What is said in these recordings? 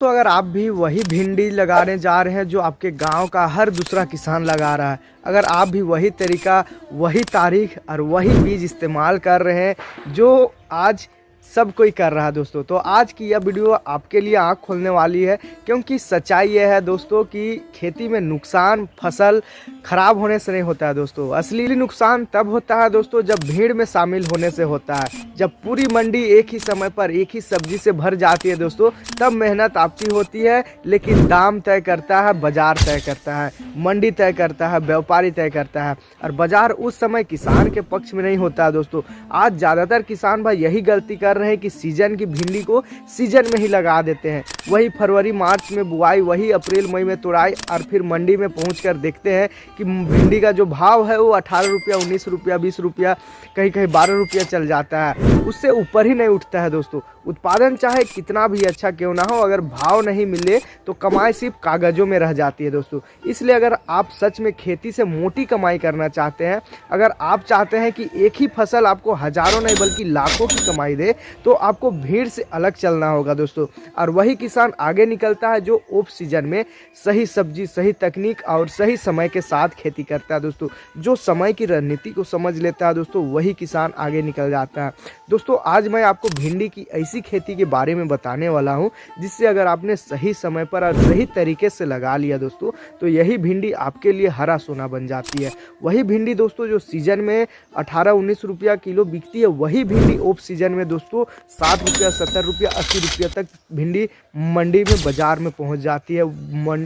तो अगर आप भी वही भिंडी लगाने जा रहे हैं जो आपके गांव का हर दूसरा किसान लगा रहा है, अगर आप भी वही तरीका, वही तारीख और वही बीज इस्तेमाल कर रहे हैं जो आज सब कोई कर रहा है दोस्तों, तो आज की यह वीडियो आपके लिए आँख खोलने वाली है। क्योंकि सच्चाई यह है दोस्तों कि खेती में नुकसान फसल खराब होने से नहीं होता है दोस्तों। असली नुकसान तब होता है दोस्तों जब भीड़ में शामिल होने से होता है। जब पूरी मंडी एक ही समय पर एक ही सब्जी से भर जाती है दोस्तों, तब मेहनत आपकी होती है, लेकिन दाम तय करता है, बाजार तय करता है, मंडी तय करता है, व्यापारी तय करता है। और बाजार उस समय किसान के पक्ष में नहीं होता है दोस्तों। आज ज़्यादातर किसान भाई यही गलती कर रहे हैं कि सीजन की भिंडी को सीजन में ही लगा देते हैं। वही फरवरी मार्च में बुआई, वही अप्रैल मई में तुड़ाई, और फिर मंडी में पहुंचकर देखते हैं कि भिंडी का जो भाव है वो 18 रुपया, 19 रुपया, 20 रुपया, कहीं कहीं 12 रुपया चल जाता है। उससे ऊपर ही नहीं उठता है दोस्तों। उत्पादन चाहे कितना भी अच्छा क्यों ना हो, अगर भाव नहीं मिले तो कमाई सिर्फ कागजों में रह जाती है दोस्तों। इसलिए अगर आप सच में खेती से मोटी कमाई करना चाहते हैं, अगर आप चाहते हैं कि एक ही फसल आपको हजारों नहीं बल्कि लाखों की कमाई दे, तो आपको भीड़ से अलग चलना होगा दोस्तों। और वही किसान आगे निकलता है जो ऑफ सीजन में सही सब्जी, सही तकनीक और सही समय के साथ खेती करता है दोस्तों। जो समय की रणनीति को समझ लेता है दोस्तों, वही किसान आगे निकल जाता है दोस्तों। आज मैं आपको भिंडी की ऐसी खेती के बारे में बताने वाला हूं जिससे अगर आपने सही समय पर और सही तरीके से लगा लिया दोस्तों, तो यही भिंडी आपके लिए हरा सोना बन जाती है। वही भिंडी दोस्तों जो सीजन में 18-19 रुपया किलो बिकती है, वही भिंडी ऑफ सीजन में दोस्तों 7 रुपया, 70 रुपया, 80 रुपया तक भिंडी मंडी में बाजार में पहुंच जाती है,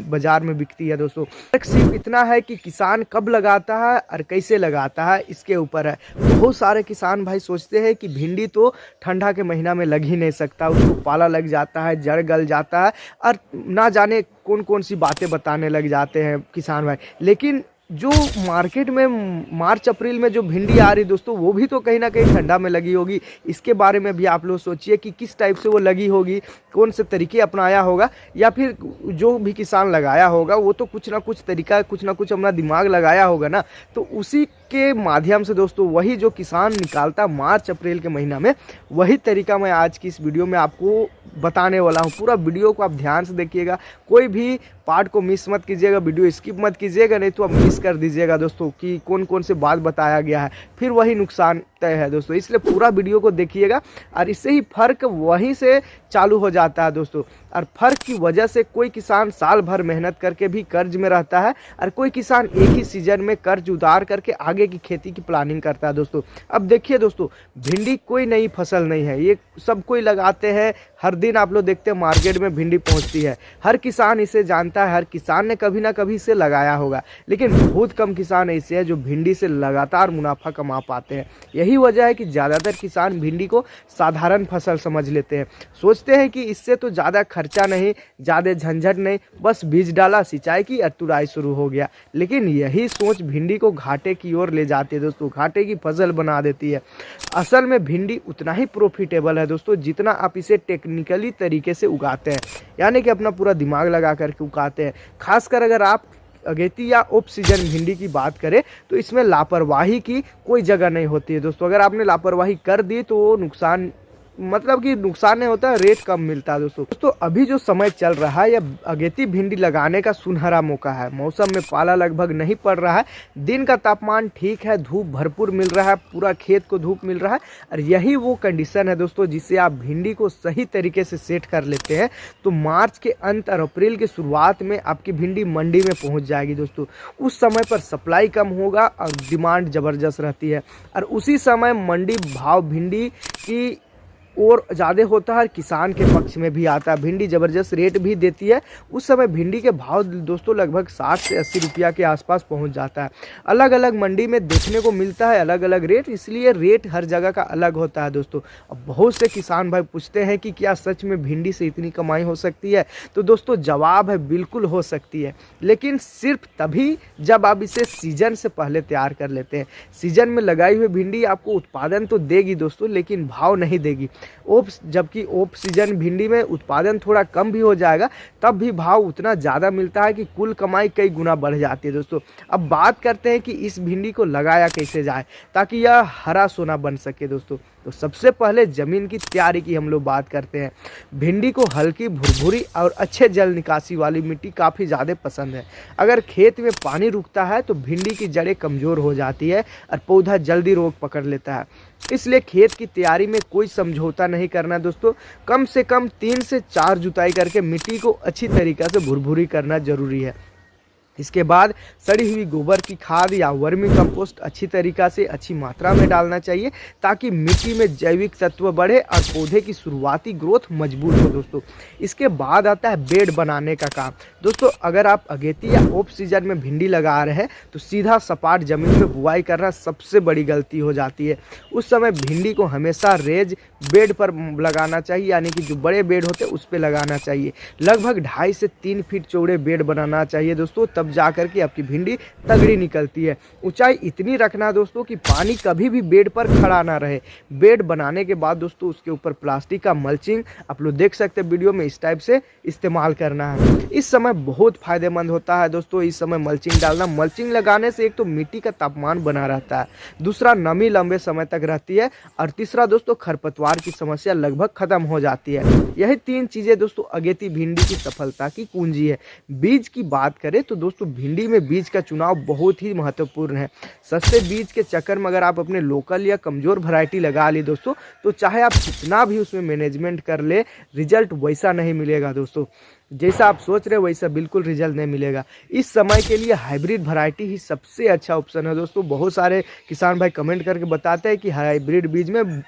बाजार में बिकती है दोस्तों। सिर्फ इतना है कि किसान कब लगाता है और कैसे लगाता है, इसके ऊपर है। बहुत सारे किसान भाई सोचते हैं कि भिंडी तो ठंडा के महीना में लग ही नहीं सकता, उसको पाला लग जाता है, जड़ गल जाता है, और ना जाने कौन कौन सी बातें बताने लग जाते हैं किसान भाई। लेकिन जो मार्केट में मार्च अप्रैल में जो भिंडी आ रही दोस्तों, वो भी तो कहीं ना कहीं ठंडा में लगी होगी। इसके बारे में भी आप लोग सोचिए कि किस टाइप से वो लगी होगी, कौन से तरीके अपनाया होगा, या फिर जो भी किसान लगाया होगा वो तो कुछ ना कुछ तरीका, कुछ ना कुछ अपना दिमाग लगाया होगा ना। तो उसी के माध्यम से दोस्तों वही जो किसान निकालता मार्च अप्रैल के महीना में, वही तरीका मैं आज की इस वीडियो में आपको बताने वाला हूँ। पूरा वीडियो को आप ध्यान से देखिएगा, कोई भी पार्ट को मिस मत कीजिएगा, वीडियो स्किप मत कीजिएगा, नहीं तो आप मिस कर दीजिएगा दोस्तों कि कौन कौन से बात बताया गया है, फिर वही नुकसान तय है दोस्तों। इसलिए पूरा वीडियो को देखिएगा, और इससे ही फर्क वहीं से चालू हो जाता है दोस्तों। और फर्क की वजह से कोई किसान साल भर मेहनत करके भी कर्ज में रहता है, और कोई किसान एक ही सीजन में कर्ज उतार करके आगे की खेती की प्लानिंग करता है दोस्तों। अब देखिए दोस्तों, भिंडी कोई नई फसल नहीं है, ये सब कोई लगाते हैं। हर दिन आप लोग देखते हैं मार्केट में भिंडी पहुंचती है, हर किसान इसे जानता है, हर किसान ने कभी ना कभी इसे लगाया होगा। लेकिन बहुत कम किसान ऐसे हैं जो भिंडी से लगातार मुनाफा कमा पाते हैं। यही वजह है कि ज़्यादातर किसान भिंडी को साधारण फसल समझ लेते हैं। सोचते हैं कि इससे तो ज़्यादा खर्चा नहीं, ज़्यादा झंझट नहीं, बस बीज डाला, सिंचाई की और तुड़ाई शुरू हो गया। लेकिन यही सोच भिंडी को घाटे की ओर ले जाती है दोस्तों, घाटे की फसल बना देती है। असल में भिंडी उतना ही प्रॉफिटेबल है दोस्तों जितना आप इसे टेक्निकली तरीके से उगाते हैं, यानी कि अपना पूरा दिमाग लगा करके उगाते हैं। खासकर अगर आप अगेती या ऑफ सीजन भिंडी की बात करें तो इसमें लापरवाही की कोई जगह नहीं होती है दोस्तों। अगर आपने लापरवाही कर दी तो वो नुकसान, मतलब कि नुकसान नहीं होता, रेट कम मिलता है दोस्तों। अभी जो समय चल रहा है, यह अगेती भिंडी लगाने का सुनहरा मौका है। मौसम में पाला लगभग नहीं पड़ रहा है, दिन का तापमान ठीक है, धूप भरपूर मिल रहा है, पूरा खेत को धूप मिल रहा है, और यही वो कंडीशन है दोस्तों जिससे आप भिंडी को सही तरीके से सेट कर लेते हैं तो मार्च के अंत और अप्रैल की शुरुआत में आपकी भिंडी मंडी में पहुँच जाएगी दोस्तों। उस समय पर सप्लाई कम होगा और डिमांड ज़बरदस्त रहती है, और उसी समय मंडी भाव भिंडी की और ज़्यादा होता है, किसान के पक्ष में भी आता है, भिंडी ज़बरदस्त रेट भी देती है। उस समय भिंडी के भाव दोस्तों लगभग 60 से 80 रुपया के आसपास पहुंच जाता है। अलग अलग मंडी में देखने को मिलता है अलग अलग रेट, इसलिए रेट हर जगह का अलग होता है दोस्तों। अब बहुत से किसान भाई पूछते हैं कि क्या सच में भिंडी से इतनी कमाई हो सकती है? तो दोस्तों जवाब है बिल्कुल हो सकती है, लेकिन सिर्फ तभी जब आप इसे सीजन से पहले तैयार कर लेते हैं। सीजन में लगाई हुई भिंडी आपको उत्पादन तो देगी दोस्तों, लेकिन भाव नहीं देगी। जबकि ऑफ सीजन भिंडी में उत्पादन थोड़ा कम भी हो जाएगा, तब भी भाव उतना ज़्यादा मिलता है कि कुल कमाई कई गुना बढ़ जाती है दोस्तों। अब बात करते हैं कि इस भिंडी को लगाया कैसे जाए ताकि यह हरा सोना बन सके दोस्तों। तो सबसे पहले ज़मीन की तैयारी की हम लोग बात करते हैं। भिंडी को हल्की भुरभुरी और अच्छे जल निकासी वाली मिट्टी काफ़ी ज़्यादा पसंद है। अगर खेत में पानी रुकता है तो भिंडी की जड़ें कमज़ोर हो जाती है और पौधा जल्दी रोग पकड़ लेता है। इसलिए खेत की तैयारी में कोई समझौता नहीं करना दोस्तों। कम से कम 3 से 4 जुताई करके मिट्टी को अच्छी तरीक़े से भुरभुरी करना ज़रूरी है। इसके बाद सड़ी हुई गोबर की खाद या वर्मी कंपोस्ट अच्छी तरीक़ा से अच्छी मात्रा में डालना चाहिए, ताकि मिट्टी में जैविक तत्व बढ़े और पौधे की शुरुआती ग्रोथ मजबूत हो दोस्तों। इसके बाद आता है बेड बनाने का काम। दोस्तों अगर आप अगेती या ऑफ सीजन में भिंडी लगा रहे हैं तो सीधा सपाट ज़मीन में बुआई करना सबसे बड़ी गलती हो जाती है। उस समय भिंडी को हमेशा रेज बेड पर लगाना चाहिए, यानी कि जो बड़े बेड होते हैं उस पर लगाना चाहिए। लगभग 2.5 से 3 फीट चौड़े बेड बनाना चाहिए दोस्तों, तब जाकर के आपकी भिंडी तगड़ी निकलती है। ऊंचाई इतनी रखना दोस्तों कि पानी कभी भी बेड पर खड़ा ना रहे। बेड बनाने के बाद दोस्तों उसके ऊपर प्लास्टिक का मल्चिंग आप लोग देख सकते हैं वीडियो में, इस टाइप से इस्तेमाल करना है। इस समय बहुत फायदेमंद होता है दोस्तों इस समय मल्चिंग डालना। मल्चिंग लगाने से एक तो मिट्टी का तापमान बना रहता है, दूसरा नमी लंबे समय तक रहती है, और तीसरा दोस्तों खरपतवार की समस्या लगभग खत्म हो जाती है। यही 3 चीज़ें दोस्तों अगेती भिंडी की सफलता की कुंजी है। बीज की बात करें तो दोस्तों भिंडी में बीज का चुनाव बहुत ही महत्वपूर्ण है। सस्ते बीज के चक्कर में अगर आप अपने लोकल या कमज़ोर वैरायटी लगा ली दोस्तों, तो चाहे आप कितना भी उसमें मैनेजमेंट कर ले, रिजल्ट वैसा नहीं मिलेगा दोस्तों। जैसा आप सोच रहे हो वैसा बिल्कुल रिजल्ट नहीं मिलेगा। इस समय के लिए हाइब्रिड वैरायटी ही सबसे अच्छा ऑप्शन है दोस्तों। बहुत सारे किसान भाई कमेंट करके बताते हैं कि हाइब्रिड बीज में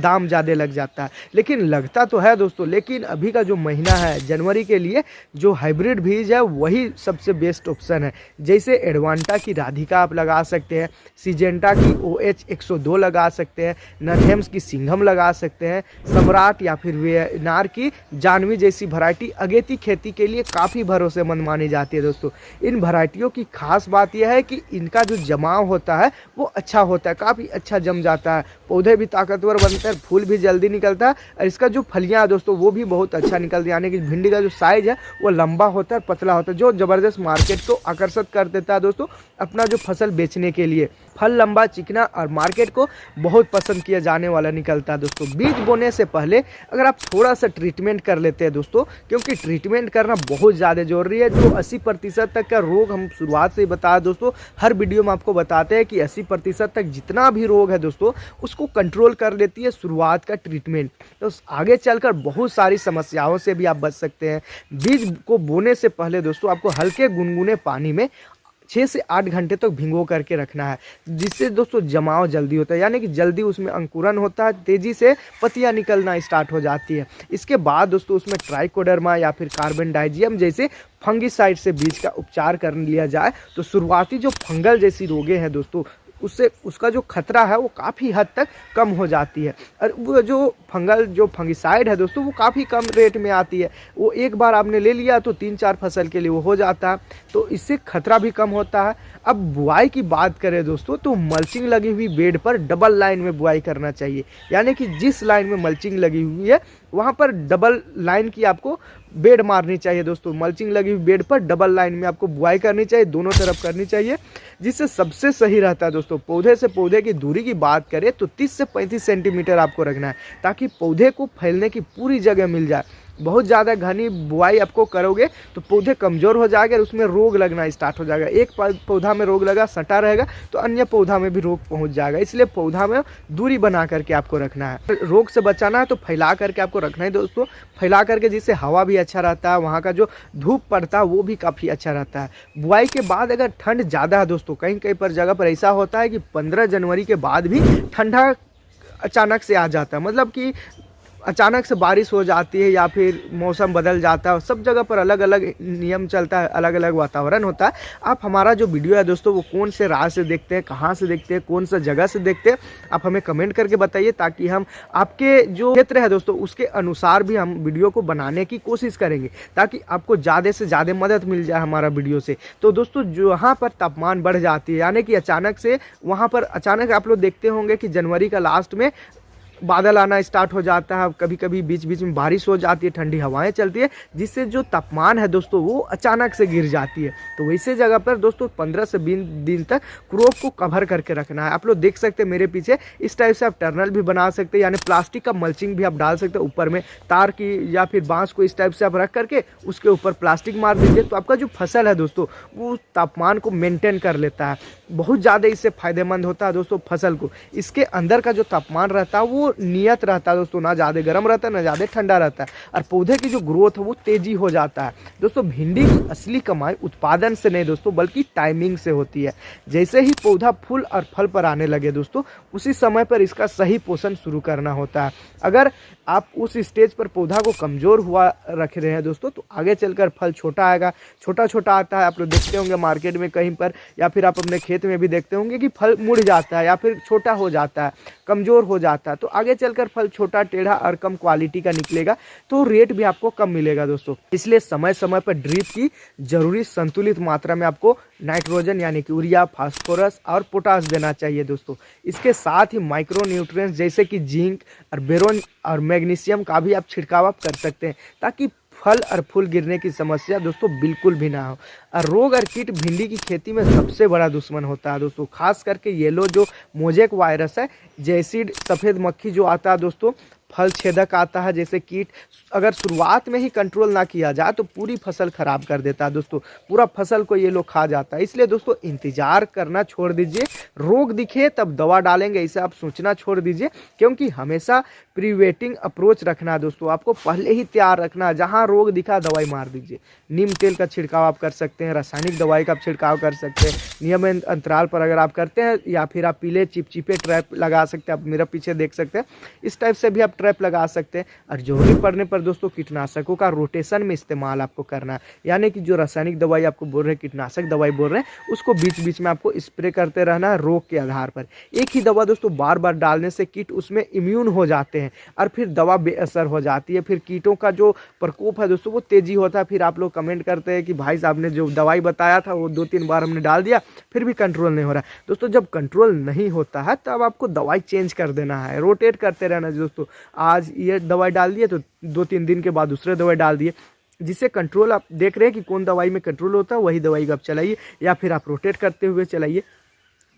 दाम ज़्यादा लग जाता है, लेकिन लगता तो है दोस्तों। लेकिन अभी का जो महीना है जनवरी के लिए जो हाइब्रिड बीज है वही सबसे बेस्ट ऑप्शन है। जैसे एडवांटा की राधिका आप लगा सकते हैं, सिजेंटा की OH 102 लगा सकते हैं, नरहेम्स की सिंघम लगा सकते हैं, सम्राट या फिर वेनार की जानवी जैसी वैरायटी अगेती खेती के लिए काफ़ी भरोसेमंद मानी जाती है दोस्तों। इन वैरायटियों की खास बात यह है कि इनका जो जमाव होता है वो अच्छा होता है, काफ़ी अच्छा जम जाता है, पौधे भी ताकतवर बनते हैं, फूल भी जल्दी निकलता है, और इसका जो फलियाँ है दोस्तों वो भी बहुत अच्छा निकलती है। यानी कि भिंडी का जो साइज़ है वो लंबा होता है, पतला होता है, जो ज़बरदस्त मार्केट को आकर्षित कर देता है दोस्तों अपना जो फसल बेचने के लिए। फल लंबा चिकना और मार्केट को बहुत पसंद किया जाने वाला निकलता है दोस्तों। बीज बोने से पहले अगर आप थोड़ा सा ट्रीटमेंट कर लेते हैं दोस्तों, क्योंकि ट्रीटमेंट करना बहुत ज़्यादा जरूरी है। जो 80% तक का रोग हम शुरुआत से ही बताया दोस्तों, हर वीडियो में आपको बताते हैं कि 80% तक जितना भी रोग है दोस्तों उसको कंट्रोल कर लेती है शुरुआत का ट्रीटमेंट। तो आगे चलकर बहुत सारी समस्याओं से भी आप बच सकते हैं। बीज को बोने से पहले दोस्तों आपको हल्के गुनगुने पानी में 6 से 8 घंटे तक भिगो करके रखना है, जिससे दोस्तों जमाव जल्दी होता है, यानी कि जल्दी उसमें अंकुरन होता है, तेज़ी से पत्तियां निकलना स्टार्ट हो जाती है। इसके बाद दोस्तों उसमें ट्राइकोडर्मा या फिर कार्बनडाइजियम जैसे फंगिसाइड से बीज का उपचार कर लिया जाए तो शुरुआती जो फंगल जैसी रोगें हैं दोस्तों उससे उसका जो खतरा है वो काफ़ी हद तक कम हो जाती है। और वो जो फंगिसाइड है दोस्तों वो काफ़ी कम रेट में आती है, वो एक बार आपने ले लिया तो 3-4 फसल के लिए वो हो जाता है, तो इससे खतरा भी कम होता है। अब बुआई की बात करें दोस्तों तो मल्चिंग लगी हुई बेड पर डबल लाइन में बुआई करना चाहिए, यानी कि जिस लाइन में मल्चिंग लगी हुई है वहाँ पर डबल लाइन की आपको बेड मारनी चाहिए दोस्तों। मल्चिंग लगी हुई बेड पर डबल लाइन में आपको बुआई करनी चाहिए, दोनों तरफ करनी चाहिए, जिससे सबसे सही रहता है दोस्तों। पौधे से पौधे की दूरी की बात करें तो 30 से 35 सेंटीमीटर आपको रखना है, ताकि पौधे को फैलने की पूरी जगह मिल जाए। बहुत ज़्यादा घनी बुआई आपको करोगे तो पौधे कमज़ोर हो जाएंगे और उसमें रोग लगना स्टार्ट हो जाएगा। एक पौधा में रोग लगा सटा रहेगा तो अन्य पौधा में भी रोग पहुंच जाएगा, इसलिए पौधा में दूरी बना करके आपको रखना है। रोग से बचाना है तो फैला करके आपको रखना है दोस्तों, फैला करके, जिससे हवा भी अच्छा रहता है, वहाँ का जो धूप पड़ता है वो भी काफ़ी अच्छा रहता है। बुआई के बाद अगर ठंड ज़्यादा है दोस्तों, कहीं कहीं पर जगह पर ऐसा होता है कि 15 जनवरी के बाद भी ठंडा अचानक से आ जाता है, मतलब कि अचानक से बारिश हो जाती है या फिर मौसम बदल जाता है। सब जगह पर अलग अलग नियम चलता है, अलग अलग वातावरण होता है। आप हमारा जो वीडियो है दोस्तों वो कौन से राह से देखते हैं, कहाँ से देखते हैं, कौन सा जगह से देखते हैं, आप हमें कमेंट करके बताइए, ताकि हम आपके जो क्षेत्र है दोस्तों उसके अनुसार भी हम वीडियो को बनाने की कोशिश करेंगे, ताकि आपको ज़्यादा से ज़्यादा मदद मिल जाए हमारा वीडियो से। तो दोस्तों जहाँ पर तापमान बढ़ जाती है, यानी कि अचानक से वहाँ पर अचानक आप लोग देखते होंगे कि जनवरी का लास्ट में बादल आना स्टार्ट हो जाता है, कभी कभी बीच बीच में बारिश हो जाती है, ठंडी हवाएं चलती है, जिससे जो तापमान है दोस्तों वो अचानक से गिर जाती है। तो वैसे जगह पर दोस्तों 15 से 20 दिन तक क्रॉप को कवर करके रखना है। आप लोग देख सकते हैं मेरे पीछे, इस टाइप से आप टर्नल भी बना सकते हैं, यानी प्लास्टिक का मल्चिंग भी आप डाल सकते हैं ऊपर में, तार की या फिर बांस को इस टाइप से आप रख करके उसके ऊपर प्लास्टिक मार दीजिए। तो आपका जो फसल है दोस्तों वो तापमान को मेंटेन कर लेता है, बहुत ज़्यादा इससे फायदेमंद होता है दोस्तों फसल को। इसके अंदर का जो तापमान रहता है वो नियत रहता है दोस्तों, ना ज़्यादा गर्म रहता है ना ज़्यादा ठंडा रहता है, और पौधे की जो ग्रोथ है वो तेज़ी हो जाता है। दोस्तों भिंडी की असली कमाई उत्पादन से नहीं दोस्तों बल्कि टाइमिंग से होती है। जैसे ही पौधा फूल और फल पर आने लगे दोस्तों, उसी समय पर इसका सही पोषण शुरू करना होता है। अगर आप उस स्टेज पर पौधा को कमज़ोर हुआ रख रहे हैं दोस्तों, तो आगे चलकर फल छोटा आएगा, छोटा छोटा आता है। आप लोग देखते होंगे मार्केट में कहीं पर, या फिर आप अपने खेत में भी देखते होंगे कि फल मुड़ जाता है या फिर छोटा हो जाता है, कमज़ोर हो जाता है। तो आगे चलकर फल छोटा, टेढ़ा और कम क्वालिटी का निकलेगा, तो रेट भी आपको कम मिलेगा दोस्तों। इसलिए समय समय पर ड्रिप की जरूरी संतुलित मात्रा में आपको नाइट्रोजन यानी कि यूरिया, फास्फोरस और पोटास देना चाहिए दोस्तों। इसके साथ ही माइक्रो न्यूट्रिएंट्स जैसे कि जिंक और बोरोन और मैग्नीशियम का भी आप छिड़काव आप कर सकते हैं, ताकि फल और फूल गिरने की समस्या दोस्तों बिल्कुल भी ना हो। और रोग और कीट भिंडी की खेती में सबसे बड़ा दुश्मन होता है दोस्तों, खास करके येलो जो मोजेक वायरस है, जैसिड सफ़ेद मक्खी जो आता है दोस्तों, फल छेदक आता है जैसे कीट, अगर शुरुआत में ही कंट्रोल ना किया जाए तो पूरी फसल खराब कर देता है दोस्तों, पूरा फसल को ये लोग खा जाता है। इसलिए दोस्तों इंतजार करना छोड़ दीजिए, रोग दिखे तब दवा डालेंगे इसे आप सोचना छोड़ दीजिए, क्योंकि हमेशा प्रिवेटिंग अप्रोच रखना है दोस्तों, आपको पहले ही तैयार रखना है। जहाँ रोग दिखा दवाई मार दीजिए। नीम तेल का छिड़काव आप कर सकते हैं, रासायनिक दवाई का छिड़काव कर सकते हैं नियमित अंतराल पर अगर आप करते हैं, या फिर आप पीले चिपचिपे ट्रैप लगा सकते हैं, आप मेरा पीछे देख सकते हैं, इस टाइप से भी आप ट्रैप लगा सकते हैं। और जरूरत पड़ने पर दोस्तों कीटनाशकों का रोटेशन में इस्तेमाल आपको करना है, यानी कि जो रासायनिक दवाई आपको बोल रहे हैं, कीटनाशक दवाई बोल रहे हैं, उसको बीच बीच में आपको स्प्रे करते रहना है रोग के आधार पर। एक ही दवा दोस्तों बार बार डालने से कीट उसमें इम्यून हो जाते हैं और फिर दवा बेअसर हो जाती है, फिर कीटों का जो प्रकोप है दोस्तों वो तेजी होता है। फिर आप लोग कमेंट करते हैं कि भाई साहब ने जो दवाई बताया था वो 2-3 बार हमने डाल दिया फिर भी कंट्रोल नहीं हो रहा है। दोस्तों जब कंट्रोल नहीं होता है तब आपको दवाई चेंज कर देना है, रोटेट करते रहना है दोस्तों। आज ये दवाई डाल दिए तो 2-3 दिन के बाद दूसरे दवाई डाल दिए, जिससे कंट्रोल आप देख रहे हैं कि कौन दवाई में कंट्रोल होता है वही दवाई का आप चलाइए, या फिर आप रोटेट करते हुए चलाइए।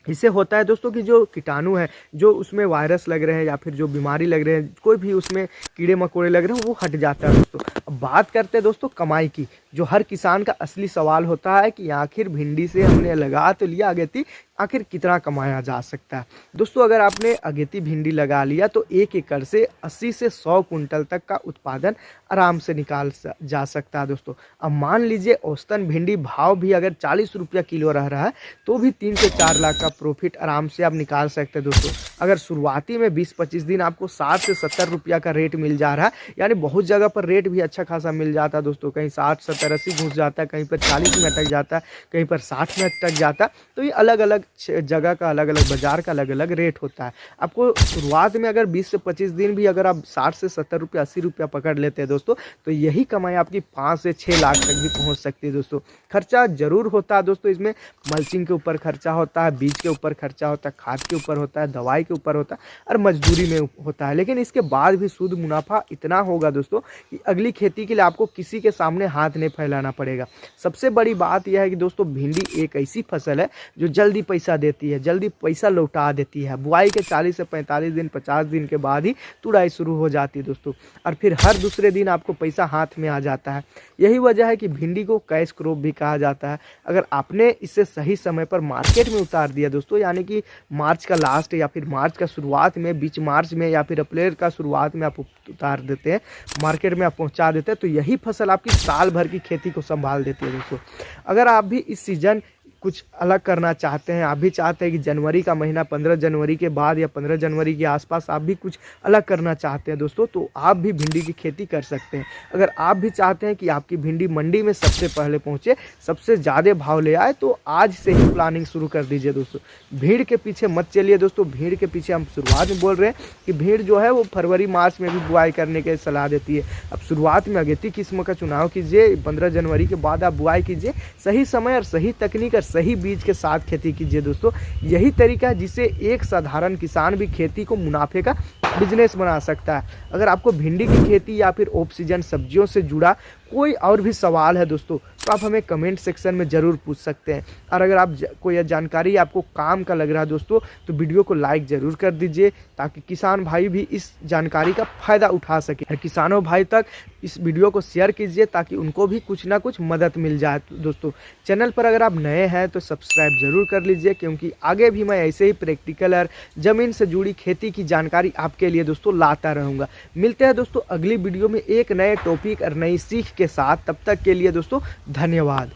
इससे होता है दोस्तों कि जो कीटाणु है, जो उसमें वायरस लग रहे हैं या फिर जो बीमारी लग रहे हैं, कोई भी उसमें कीड़े मकोड़े लग रहे हैं, वो हट जाता है दोस्तों। अब बात करते हैं दोस्तों कमाई की, जो हर किसान का असली सवाल होता है कि आखिर भिंडी से हमने लगा तो लिया अगेती, आखिर कितना कमाया जा सकता है। दोस्तों अगर आपने अगेती भिंडी लगा लिया तो 1 एकड़ से 80 से 100 कुंटल तक का उत्पादन आराम से निकाल जा सकता है दोस्तों। अब मान लीजिए औसतन भिंडी भाव भी अगर 40 रुपया किलो रह रहा है तो भी 3 से 4 लाख का प्रॉफिट आराम से आप निकाल सकते हैं दोस्तों। अगर शुरुआती में 20-25 दिन आपको 60 से 70 रुपया का रेट मिल जा रहा है, यानी बहुत जगह पर रेट भी अच्छा खासा मिल जाता है दोस्तों, कहीं 60, 70, 80 घुस जाता है, कहीं पर 40 में अटक जाता है, कहीं पर 60 में अटक जाता है। तो ये अलग अलग जगह का अलग अलग बाजार का अलग अलग रेट होता है। आपको शुरुआत में अगर 20 से 25 दिन भी अगर आप 60 से 70 रुपया 80 रुपया पकड़ लेते हैं दोस्तों, तो यही कमाई आपकी 5 से 6 लाख तक भी पहुंच सकती है दोस्तों। खर्चा जरूर होता है दोस्तों, इसमें मल्चिंग के ऊपर खर्चा होता है, बीज के ऊपर खर्चा होता है, खाद के ऊपर होता है, दवाई के ऊपर होता है और मजदूरी में होता है, लेकिन इसके बाद भी शुद्ध मुनाफा इतना होगा दोस्तों कि अगली खेती के लिए आपको किसी के सामने हाथ नहीं फैलाना पड़ेगा। सबसे बड़ी बात यह है कि दोस्तों भिंडी एक ऐसी फसल है जो जल्दी पैसा देती है, जल्दी पैसा लौटा देती है। बुआई के 40 से 45 दिन 50 दिन के बाद ही तुड़ाई शुरू हो जाती है दोस्तों, और फिर हर दूसरे दिन आपको पैसा हाथ में आ जाता है। यही वजह है कि भिंडी को कैश क्रॉप भी कहा जाता है। अगर आपने इसे सही समय पर मार्केट में उतार दिया दोस्तों, यानी कि मार्च का लास्ट या फिर मार्च का शुरुआत में, बीच मार्च में या फिर अप्रैल का शुरुआत में आप उतार देते हैं, मार्केट में आप पहुंचा देते हैं, तो यही फसल आपकी साल भर की खेती को संभाल देती है दोस्तों। अगर आप भी इस सीजन कुछ अलग करना चाहते हैं, आप भी चाहते हैं कि जनवरी का महीना 15 जनवरी के बाद या 15 जनवरी के आसपास आप भी कुछ अलग करना चाहते हैं दोस्तों, तो आप भी भिंडी की खेती कर सकते हैं। अगर आप भी चाहते हैं कि आपकी भिंडी मंडी में सबसे पहले पहुंचे, सबसे ज़्यादा भाव ले आए, तो आज से ही प्लानिंग शुरू कर दीजिए दोस्तों। भीड़ के पीछे मत चलिए दोस्तों, भीड़ के पीछे हम शुरुआत में बोल रहे हैं कि भीड़ जो है वो फरवरी मार्च में भी बुआई करने की सलाह देती है। अब शुरुआत में अगेती किस्म का चुनाव कीजिए, 15 जनवरी के बाद आप बुआई कीजिए। सही समय और सही तकनीक और सही बीज के साथ खेती कीजिए दोस्तों। यही तरीका है जिससे एक साधारण किसान भी खेती को मुनाफे का बिजनेस बना सकता है। अगर आपको भिंडी की खेती या फिर ऑफ सीजन सब्जियों से जुड़ा कोई और भी सवाल है दोस्तों, तो आप हमें कमेंट सेक्शन में ज़रूर पूछ सकते हैं। और अगर आप कोई जानकारी आपको काम का लग रहा है दोस्तों, तो वीडियो को लाइक ज़रूर कर दीजिए ताकि किसान भाई भी इस जानकारी का फ़ायदा उठा सके। और किसानों भाई तक इस वीडियो को शेयर कीजिए ताकि उनको भी कुछ ना कुछ मदद मिल जाए दोस्तों। चैनल पर अगर आप नए हैं तो सब्सक्राइब ज़रूर कर लीजिए, क्योंकि आगे भी मैं ऐसे ही प्रैक्टिकल और ज़मीन से जुड़ी खेती की जानकारी आपके लिए दोस्तों लाता रहूँगा। मिलते हैं दोस्तों अगली वीडियो में एक नए टॉपिक और नई सीख के साथ। तब तक के लिए दोस्तों धन्यवाद।